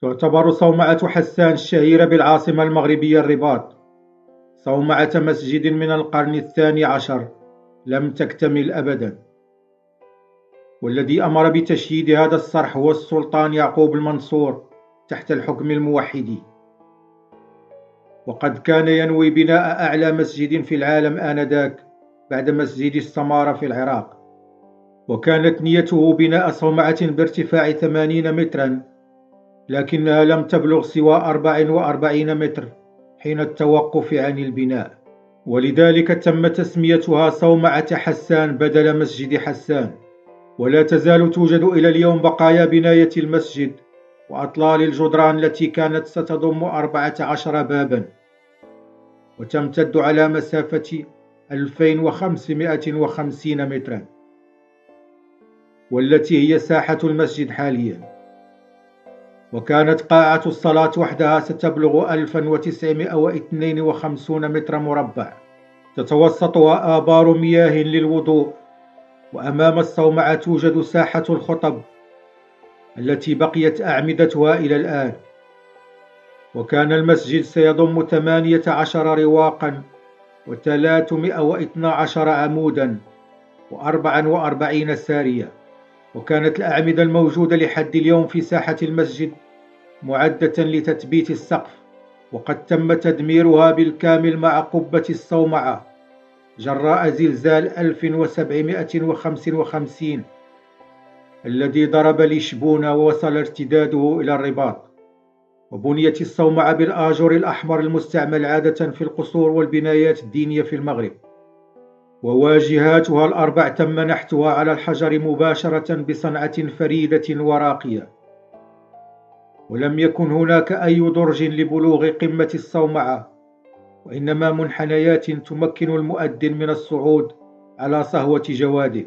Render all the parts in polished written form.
تعتبر صومعة حسان الشهيرة بالعاصمة المغربية الرباط صومعة مسجد من القرن الثاني عشر لم تكتمل أبدا، والذي أمر بتشييد هذا الصرح هو السلطان يعقوب المنصور تحت الحكم الموحدي، وقد كان ينوي بناء أعلى مسجد في العالم آنذاك بعد مسجد السمارة في العراق، وكانت نيته بناء صومعة بارتفاع 80 مترا، لكنها لم تبلغ سوى 44 متر حين التوقف عن البناء، ولذلك تم تسميتها صومعة حسان بدل مسجد حسان. ولا تزال توجد إلى اليوم بقايا بناية المسجد وأطلال الجدران التي كانت ستضم 14 بابا، وتمتد على مسافة 2550 مترا، والتي هي ساحة المسجد حاليا. وكانت قاعة الصلاة وحدها ستبلغ 1952 متر مربع، تتوسطها آبار مياه للوضوء، وأمام الصومعة توجد ساحة الخطب التي بقيت أعمدتها إلى الآن. وكان المسجد سيضم 18 رواقا و312 عمودا و44 سارية، وكانت الأعمدة الموجودة لحد اليوم في ساحة المسجد معدة لتثبيت السقف، وقد تم تدميرها بالكامل مع قبة الصومعة جراء زلزال 1755 الذي ضرب لشبونة ووصل ارتداده إلى الرباط. وبنيت الصومعة بالآجر الأحمر المستعمل عادة في القصور والبنايات الدينية في المغرب، وواجهاتها الأربع تم نحتها على الحجر مباشرة بصنعة فريدة وراقية، ولم يكن هناك أي درج لبلوغ قمة الصومعة، وإنما منحنيات تمكن المؤذن من الصعود على صهوة جواده.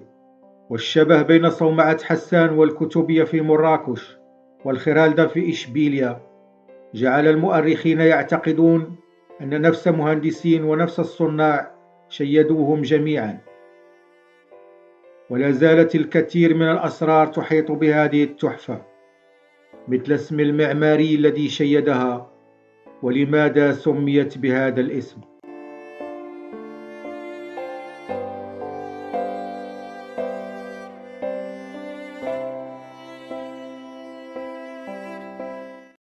والشبه بين صومعة حسان والكتوبية في مراكش والخرالدة في إشبيلية جعل المؤرخين يعتقدون أن نفس مهندسين ونفس الصناع شيدوهم جميعا. ولا زالت الكثير من الأسرار تحيط بهذه التحفة، مثل اسم المعماري الذي شيدها ولماذا سميت بهذا الاسم.